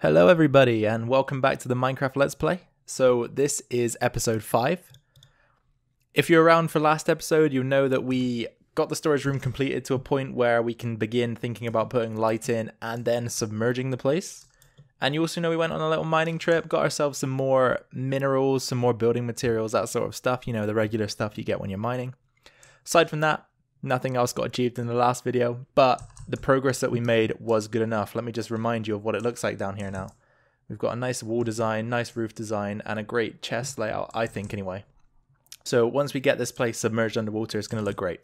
Hello everybody and welcome back to the Minecraft Let's Play. So this is episode 5. If you're around for last episode, you'll know that we got the storage room completed to a point where we can begin thinking about putting light in and then submerging the place. And you also know we went on a little mining trip, got ourselves some more minerals, some more building materials, that sort of stuff, you know, the regular stuff you get when you're mining. Aside from that, nothing else got achieved in the last video, but the progress that we made was good enough. Let me just remind you of what it looks like down here now. We've got a nice wall design, nice roof design, and a great chest layout, I think anyway. So once we get this place submerged underwater, it's going to look great.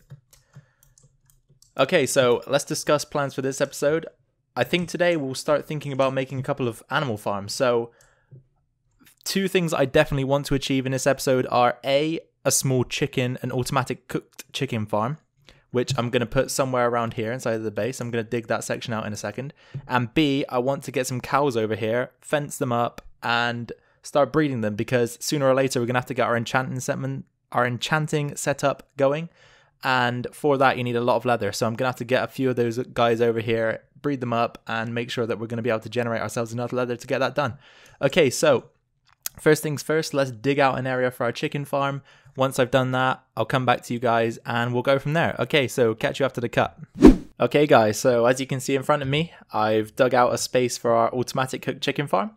Okay, so let's discuss plans for this episode. I think today we'll start thinking about making a couple of animal farms. So two things I definitely want to achieve in this episode are A, small chicken, an automatic cooked chicken farm, which I'm going to put somewhere around here inside of the base. I'm going to dig that section out in a second. And B, I want to get some cows over here, fence them up, and start breeding them, because sooner or later we're going to have to get our enchanting setup going. And for that, you need a lot of leather. So I'm going to have to get a few of those guys over here, breed them up, and make sure that we're going to be able to generate ourselves enough leather to get that done. Okay, so first things first, let's dig out an area for our chicken farm. Once I've done that, I'll come back to you guys and we'll go from there. Okay, so catch you after the cut. Okay guys, so as you can see in front of me, I've dug out a space for our automatic cooked chicken farm.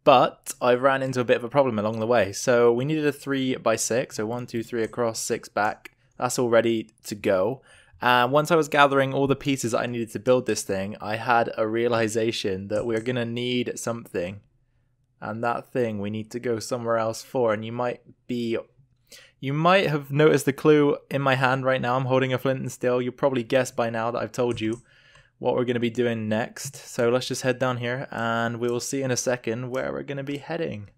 But I ran into a bit of a problem along the way. So we needed a 3x6, so 1, 2, 3 across, 6 back. That's all ready to go. And once I was gathering all the pieces that I needed to build this thing, I had a realization that we're going to need something. And that thing we need to go somewhere else for. And you might have noticed the clue in my hand right now. I'm holding a flint and steel. You'll probably guess by now that I've told you what we're going to be doing next. So let's just head down here and we will see in a second where we're going to be heading.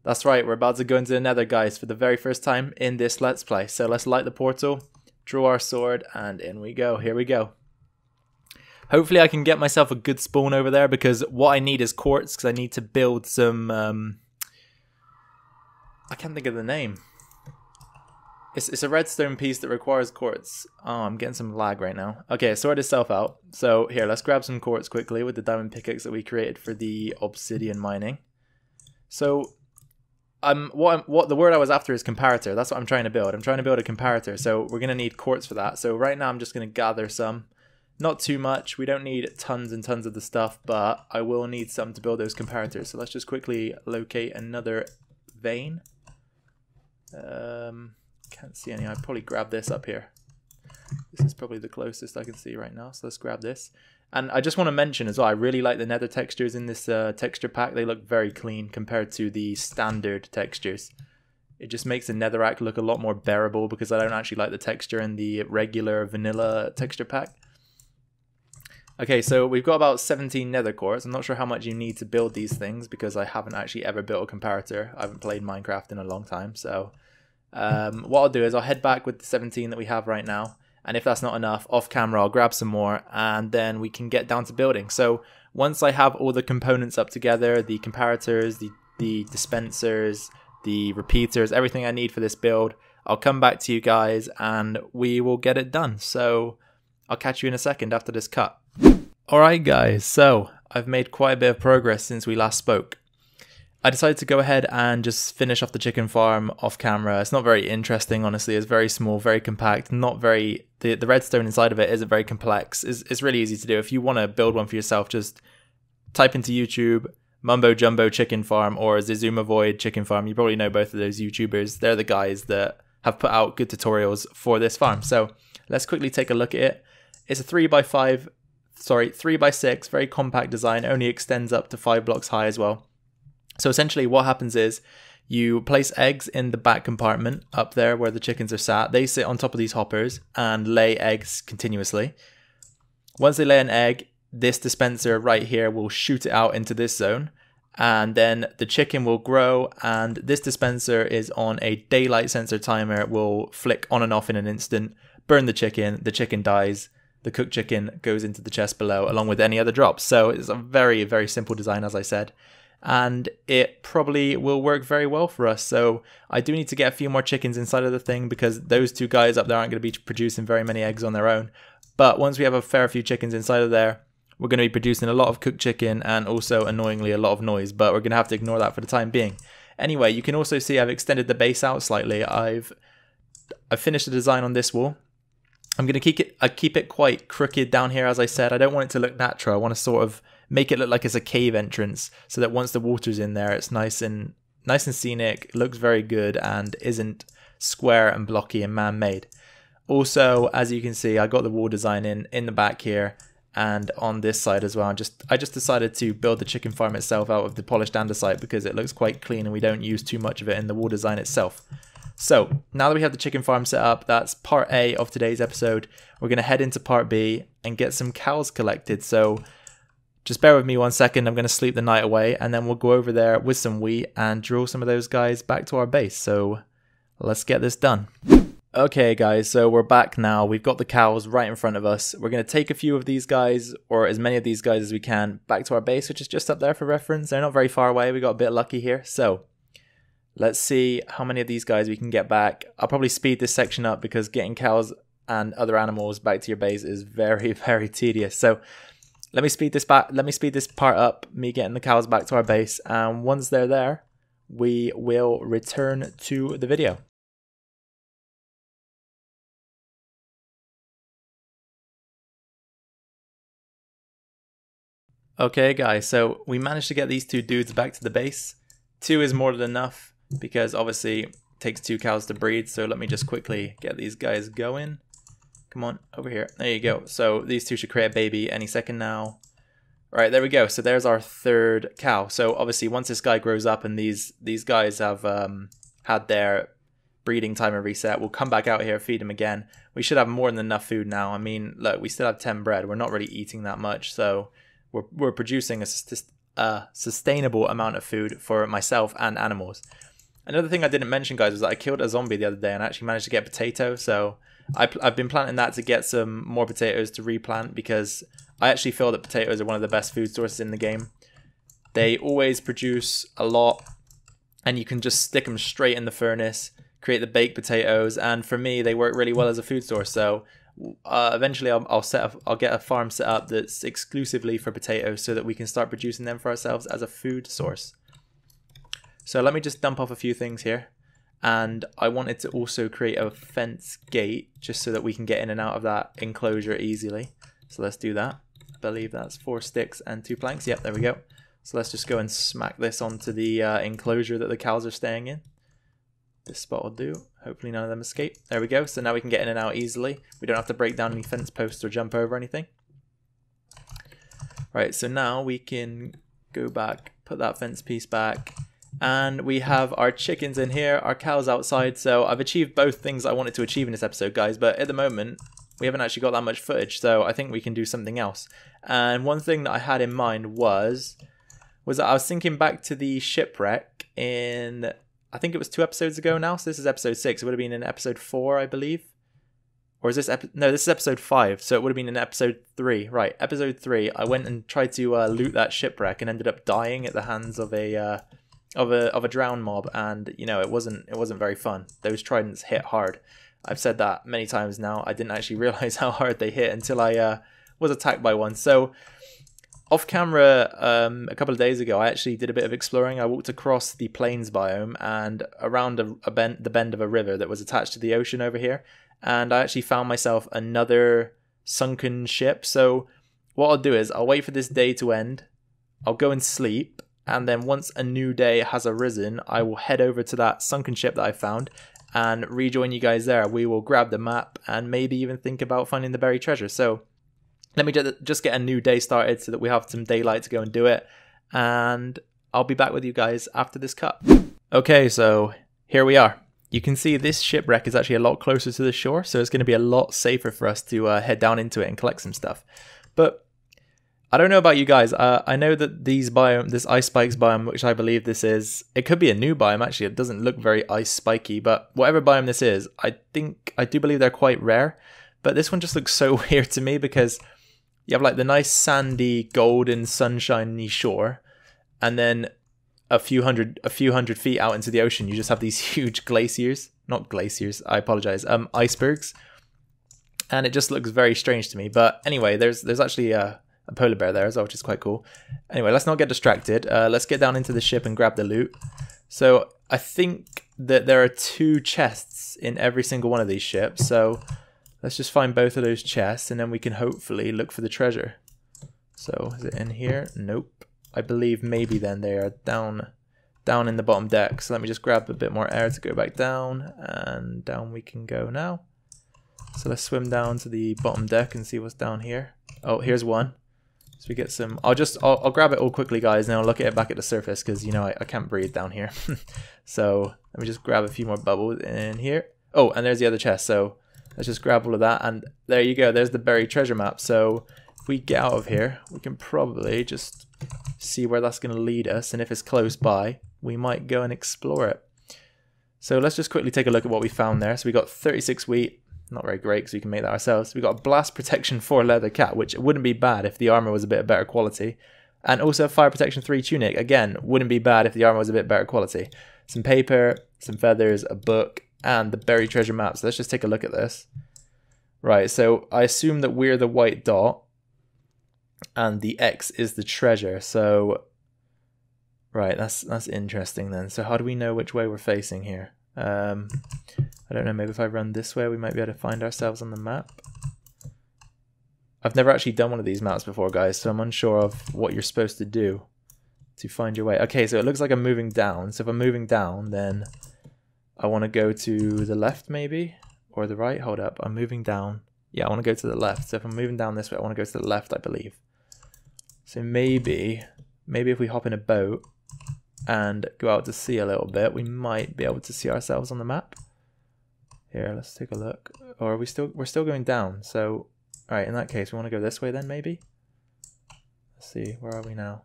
That's right, we're about to go into the nether, guys, for the very first time in this Let's Play. So let's light the portal, draw our sword, and in we go. Here we go. Hopefully I can get myself a good spawn over there, because what I need is quartz, because I need to build some... I can't think of the name. It's a redstone piece that requires quartz. Oh, I'm getting some lag right now. Okay, sort itself out. So here, let's grab some quartz quickly with the diamond pickaxe that we created for the obsidian mining. So what the word I was after is comparator. That's what I'm trying to build. I'm trying to build a comparator. So we're gonna need quartz for that. So right now I'm just gonna gather some. Not too much. We don't need tons and tons of the stuff, but I will need some to build those comparators. So let's just quickly locate another vein. Can't see any. I'll probably grab this up here. This is probably the closest I can see right now, so let's grab this. And I just want to mention as well, I really like the nether textures in this texture pack. They look very clean compared to the standard textures. It just makes the netherrack look a lot more bearable, because I don't actually like the texture in the regular vanilla texture pack. Okay, so we've got about 17 nether cores. I'm not sure how much you need to build these things, because I haven't actually ever built a comparator. I haven't played Minecraft in a long time, so what I'll do is I'll head back with the 17 that we have right now, and if that's not enough, off camera I'll grab some more, and then we can get down to building. So once I have all the components up together, the comparators, the dispensers, the repeaters, everything I need for this build, I'll come back to you guys and we will get it done. So I'll catch you in a second after this cut. Alright guys, so I've made quite a bit of progress since we last spoke. I decided to go ahead and just finish off the chicken farm off camera. It's not very interesting, honestly. It's very small, very compact, not very... The redstone inside of it isn't very complex. It's really easy to do. If you want to build one for yourself, just type into YouTube Mumbo Jumbo Chicken Farm or Zizuma Void Chicken Farm. You probably know both of those YouTubers. They're the guys that have put out good tutorials for this farm. So let's quickly take a look at it. It's a 3x6, very compact design, only extends up to 5 blocks high as well. So essentially what happens is you place eggs in the back compartment up there where the chickens are sat. They sit on top of these hoppers and lay eggs continuously. Once they lay an egg, this dispenser right here will shoot it out into this zone, and then the chicken will grow, and this dispenser is on a daylight sensor timer. It will flick on and off in an instant, burn the chicken dies. The cooked chicken goes into the chest below along with any other drops. So it's a very, very simple design, as I said. And it probably will work very well for us. So I do need to get a few more chickens inside of the thing, because those two guys up there aren't going to be producing very many eggs on their own. But once we have a fair few chickens inside of there, we're going to be producing a lot of cooked chicken and also annoyingly a lot of noise, but we're going to have to ignore that for the time being. Anyway, you can also see I've extended the base out slightly. I've finished the design on this wall. I'm going to keep it quite crooked down here, as I said. I don't want it to look natural. I want to sort of make it look like it's a cave entrance so that once the water's in there, it's nice and scenic, looks very good, and isn't square and blocky and man-made. Also, as you can see, I got the wall design in the back here and on this side as well. I just decided to build the chicken farm itself out of the polished andesite because it looks quite clean and we don't use too much of it in the wall design itself. So now that we have the chicken farm set up, that's part A of today's episode. We're going to head into part B and get some cows collected. So just bear with me 1 second. I'm going to sleep the night away and then we'll go over there with some wheat and drill some of those guys back to our base. So let's get this done. Okay guys, so we're back now. We've got the cows right in front of us. We're going to take a few of these guys, or as many of these guys as we can, back to our base, which is just up there for reference. They're not very far away. We got a bit lucky here. So let's see how many of these guys we can get back. I'll probably speed this section up because getting cows and other animals back to your base is very, very tedious. So let me speed this part up, me getting the cows back to our base. And once they're there, we will return to the video. Okay guys, so we managed to get these two dudes back to the base. 2 is more than enough because obviously it takes 2 cows to breed. So let me just quickly get these guys going. Come on, over here. There you go. So these 2 should create a baby any second now. All right, there we go. So there's our 3rd cow. So obviously once this guy grows up and these guys have had their breeding time and reset, we'll come back out here, feed them again. We should have more than enough food now. I mean, look, we still have 10 bread. We're not really eating that much, so we're producing a sustainable amount of food for myself and animals. Another thing I didn't mention, guys, was that I killed a zombie the other day and actually managed to get potato. So I've been planting that to get some more potatoes to replant because I actually feel that potatoes are one of the best food sources in the game. They always produce a lot and you can just stick them straight in the furnace, create the baked potatoes, and for me they work really well as a food source. So eventually I'll get a farm set up that's exclusively for potatoes so that we can start producing them for ourselves as a food source. So let me just dump off a few things here, and I wanted to also create a fence gate just so that we can get in and out of that enclosure easily. So let's do that. I believe that's 4 sticks and 2 planks. Yep, there we go. So let's just go and smack this onto the enclosure that the cows are staying in. This spot will do. Hopefully none of them escape. There we go. So now we can get in and out easily. We don't have to break down any fence posts or jump over anything. Right, so now we can go back, put that fence piece back, and we have our chickens in here, our cows outside. So I've achieved both things I wanted to achieve in this episode, guys, but at the moment we haven't actually got that much footage, so I think we can do something else. And one thing that I had in mind was that I was thinking back to the shipwreck in, I think it was 2 episodes ago now, so this is episode 6. It would have been in episode 4, I believe. Or is this no, this is episode 5, so it would have been in episode 3. Right, episode 3, I went and tried to loot that shipwreck and ended up dying at the hands of a drowned mob, and you know, it wasn't very fun. Those tridents hit hard. I've said that many times now. I didn't actually realize how hard they hit until I was attacked by one. So off camera, a couple of days ago, I actually did a bit of exploring. I walked across the plains biome and around the bend of a river that was attached to the ocean over here, and I actually found myself another sunken ship. So what I'll do is I'll wait for this day to end, I'll go and sleep, and then once a new day has arisen, I will head over to that sunken ship that I found and rejoin you guys there. We will grab the map and maybe even think about finding the buried treasure. So let me just get a new day started so that we have some daylight to go and do it. And I'll be back with you guys after this cut. Okay, so here we are. You can see this shipwreck is actually a lot closer to the shore, so it's going to be a lot safer for us to head down into it and collect some stuff. But I don't know about you guys. I know that this ice spikes biome, which I believe this is, it could be a new biome actually. It doesn't look very ice spiky, but whatever biome this is, I do believe they're quite rare. But this one just looks so weird to me because you have like the nice sandy, golden, sunshiny shore, and then a few hundred feet out into the ocean, you just have these huge icebergs, and it just looks very strange to me. But anyway, there's actually a a polar bear there as well, which is quite cool. Anyway, let's not get distracted. Let's get down into the ship and grab the loot. So I think that there are 2 chests in every single one of these ships. So let's just find both of those chests and then we can hopefully look for the treasure. So is it in here? Nope. I believe maybe then they are down in the bottom deck. So let me just grab a bit more air to go back down, and down we can go now. So let's swim down to the bottom deck and see what's down here. Oh, here's one. So we get some, I'll grab it all quickly, guys, and I'll look at it back at the surface because, you know, I can't breathe down here. So let me just grab a few more bubbles in here. Oh, and there's the other chest. So let's just grab all of that, and there you go. There's the buried treasure map. So if we get out of here, we can probably just see where that's going to lead us, and if it's close by, we might go and explore it. So let's just quickly take a look at what we found there. So we got 36 wheat. Not very great because we can make that ourselves. We got a blast protection 4 leather cap, which wouldn't be bad if the armor was a bit better quality. And also fire protection 3 tunic. Again, wouldn't be bad if the armor was a bit better quality. Some paper, some feathers, a book, and the buried treasure map. So let's just take a look at this. Right, so I assume that we're the white dot and the X is the treasure. So, right, that's interesting then. So how do we know which way we're facing here? I don't know, maybe if I run this way we might be able to find ourselves on the map. I've never actually done one of these maps before, guys, so I'm unsure of what you're supposed to do to find your way. Okay, so it looks like I'm moving down. So if I'm moving down, then I want to go to the left maybe, or the right. Hold up, I'm moving down. Yeah, I want to go to the left. So if I'm moving down this way, I want to go to the left, I believe. So maybe if we hop in a boat and go out to sea a little bit, we might be able to see ourselves on the map. Here, let's take a look. Or are we're still going down. So, all right, in that case, we want to go this way then, maybe. Let's see, where are we now?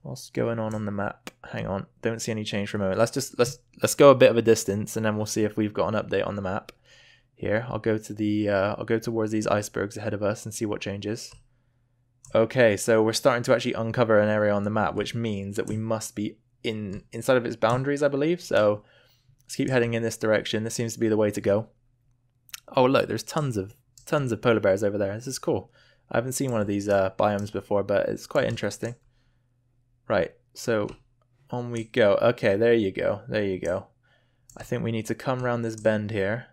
What's going on the map? Hang on, don't see any change for a moment. Let's go a bit of a distance, and then we'll see if we've got an update on the map. Here, I'll go towards these icebergs ahead of us and see what changes. Okay, so we're starting to actually uncover an area on the map, which means that we must be inside of its boundaries, I believe. So let's keep heading in this direction. This seems to be the way to go. Oh look, there's tons of polar bears over there. This is cool. I haven't seen one of these biomes before, but it's quite interesting. Right, so on we go. Okay, there you go. There you go. I think we need to come around this bend here.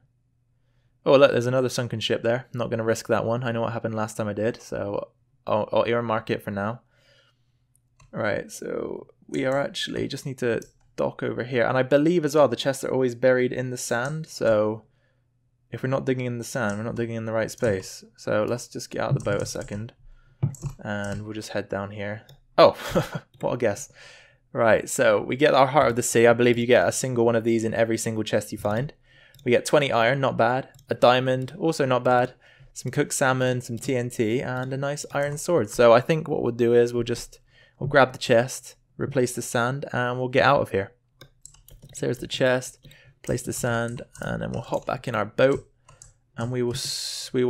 Oh look, there's another sunken ship there. I'm not going to risk that one. I know what happened last time I did, so I'll earmark it for now. Right, so we are actually just need to dock over here, and I believe as well the chests are always buried in the sand, so if we're not digging in the sand, we're not digging in the right space. So let's just get out of the boat a second and we'll just head down here. Oh, what a guess. Right, so we get our Heart of the Sea. I believe you get a single one of these in every single chest you find. We get 20 iron, not bad. A diamond, also not bad. Some cooked salmon, some TNT, and a nice iron sword. So I think what we'll do is we'll grab the chest, replace the sand, and we'll get out of here. So there's the chest, place the sand, and then we'll hop back in our boat, and we will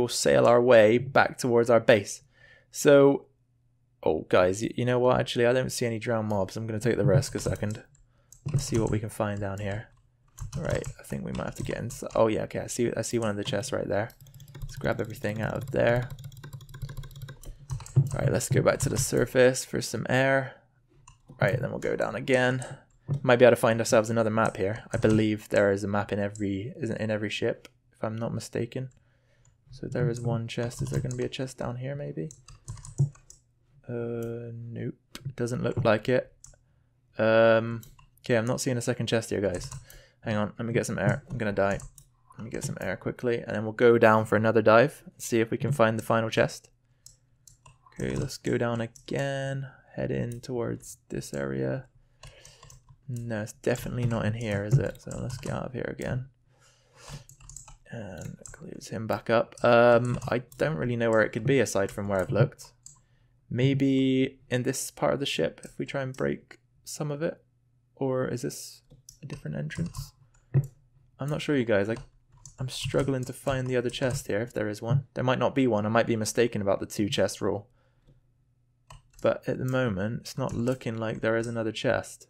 sail our way back towards our base. So, oh guys, you know what? Actually, I don't see any drowned mobs. I'm going to take the risk a second. Let's see what we can find down here. Right, I think we might have to get inside. Oh yeah, okay, I see one of the chests right there. Let's grab everything out of there. Alright, let's go back to the surface for some air. Right, then we'll go down again. Might be able to find ourselves another map here. I believe there is a map in every ship, if I'm not mistaken. So there is one chest. Is there going to be a chest down here maybe? Nope. Doesn't look like it. Okay, I'm not seeing a second chest here, guys. Hang on, let me get some air. I'm going to die. Let me get some air quickly, and then we'll go down for another dive. See if we can find the final chest. Okay, let's go down again. Head in towards this area. No, it's definitely not in here, is it? So let's get out of here again. And clears him back up. I don't really know where it could be aside from where I've looked. Maybe in this part of the ship, if we try and break some of it. Or is this a different entrance? I'm not sure, you guys. I'm struggling to find the other chest here, if there is one. There might not be one. I might be mistaken about the 2 chest rule. But at the moment, it's not looking like there is another chest.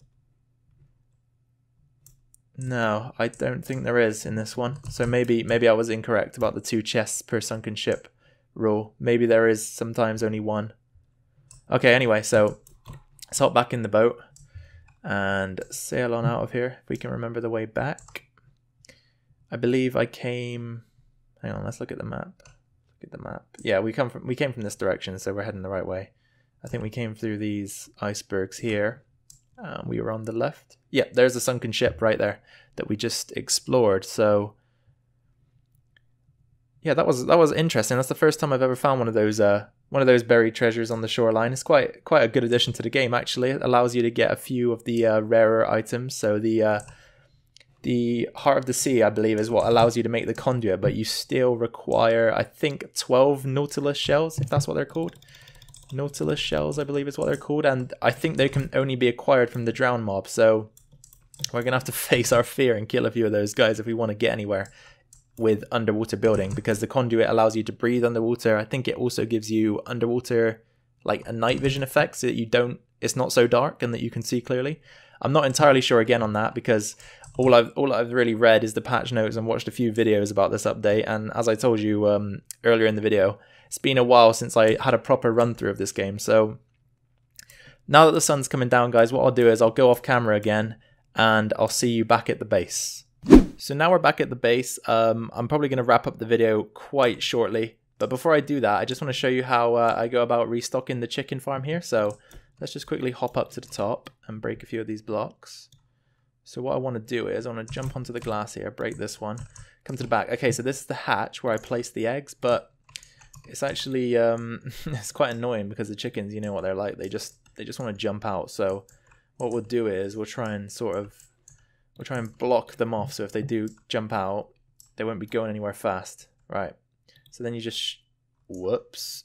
No, I don't think there is in this one. So maybe I was incorrect about the 2 chests per sunken ship rule. Maybe there is sometimes only one. Okay, anyway, so let's hop back in the boat and sail on out of here, if we can remember the way back. I believe I came... Hang on, let's look at the map. Look at the map. Yeah, we came from this direction, so we're heading the right way. I think we came through these icebergs here. We were on the left. Yeah, there's a sunken ship right there that we just explored. So yeah, that was interesting. That's the first time I've ever found one of those buried treasures on the shoreline. It's quite a good addition to the game, actually. It allows you to get a few of the rarer items. So the Heart of the Sea, I believe, is what allows you to make the conduit, but you still require, I think, 12 Nautilus shells, if that's what they're called. Nautilus shells, I believe is what they're called, and I think they can only be acquired from the drown mob, so we're going to have to face our fear and kill a few of those guys if we want to get anywhere with underwater building, because the conduit allows you to breathe underwater. I think it also gives you underwater, like a night vision effect, so that it's not so dark and that you can see clearly. I'm not entirely sure again on that, because all I've really read is the patch notes and watched a few videos about this update, and as I told you earlier in the video, it's been a while since I had a proper run through of this game. So now that the sun's coming down, guys, what I'll do is I'll go off camera again and I'll see you back at the base. So now we're back at the base. I'm probably going to wrap up the video quite shortly, but before I do that, I just want to show you how I go about restocking the chicken farm here. So let's just quickly hop up to the top and break a few of these blocks. So what I want to do is I want to jump onto the glass here, break this one, come to the back. Okay, so this is the hatch where I place the eggs, but it's actually it's quite annoying because the chickens, you know what they're like, they just want to jump out. So what we'll do is we'll try and block them off, so if they do jump out, they won't be going anywhere fast. Right, so then you just whoops.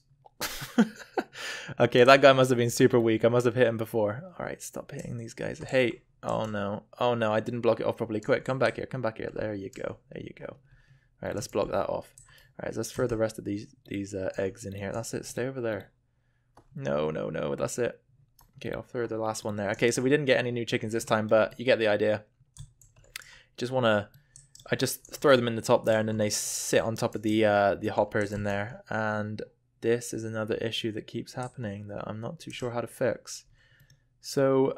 Okay, that guy must have been super weak. I must have hit him before. All right, stop hitting these guys. Hey, oh no, I didn't block it off properly. Quick, come back here. There you go. All right, let's block that off. All right, let's throw the rest of these eggs in here. That's it. Stay over there. No, that's it. Okay, I'll throw the last one there. Okay, so we didn't get any new chickens this time, but you get the idea. I just throw them in the top there, and then they sit on top of the hoppers in there. And this is another issue that keeps happening that I'm not too sure how to fix. So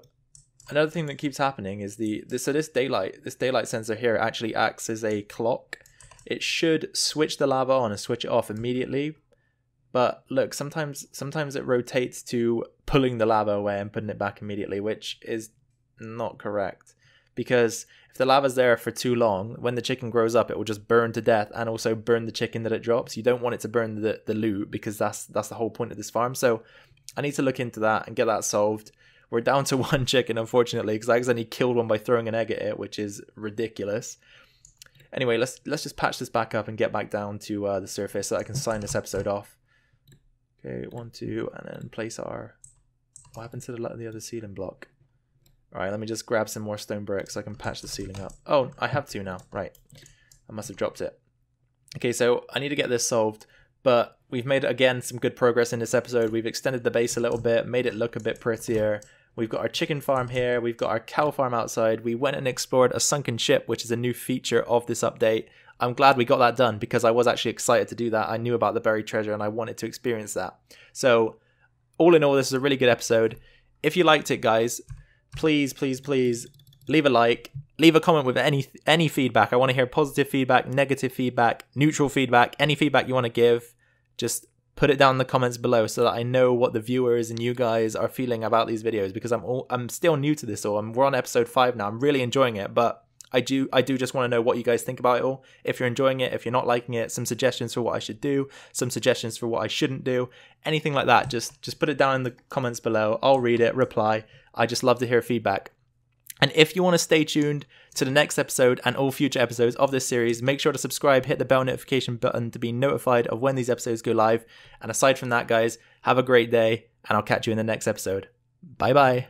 another thing that keeps happening is this daylight sensor here actually acts as a clock. It should switch the lava on and switch it off immediately, but look, sometimes it rotates to pulling the lava away and putting it back immediately, which is not correct, because if the lava's there for too long, when the chicken grows up, it will just burn to death and also burn the chicken that it drops. You don't want it to burn the loot, because that's the whole point of this farm. So I need to look into that and get that solved. We're down to one chicken, unfortunately, because I accidentally killed one by throwing an egg at it, which is ridiculous. Anyway, let's just patch this back up and get back down to the surface so I can sign this episode off. Okay, 1, 2, and then place our... What happened to the other ceiling block? Alright, let me just grab some more stone bricks so I can patch the ceiling up. Oh, I have to now. Right. I must have dropped it. Okay, so I need to get this solved, but we've made, again, some good progress in this episode. We've extended the base a little bit, made it look a bit prettier. We've got our chicken farm here. We've got our cow farm outside. We went and explored a sunken ship, which is a new feature of this update. I'm glad we got that done, because I was actually excited to do that. I knew about the buried treasure and I wanted to experience that. So all in all, this is a really good episode. If you liked it, guys, please leave a like, leave a comment with any feedback. I want to hear positive feedback, negative feedback, neutral feedback, any feedback you want to give. Just put it down in the comments below so that I know what the viewers and you guys are feeling about these videos, because I'm still new to this all. We're on episode 5 now. I'm really enjoying it, but I do just want to know what you guys think about it all. If you're enjoying it, if you're not liking it, some suggestions for what I should do, some suggestions for what I shouldn't do, anything like that, just put it down in the comments below. I'll read it, reply. I just love to hear feedback. And if you want to stay tuned to the next episode and all future episodes of this series, make sure to subscribe, hit the bell notification button to be notified of when these episodes go live. And aside from that, guys, have a great day, and I'll catch you in the next episode. Bye bye.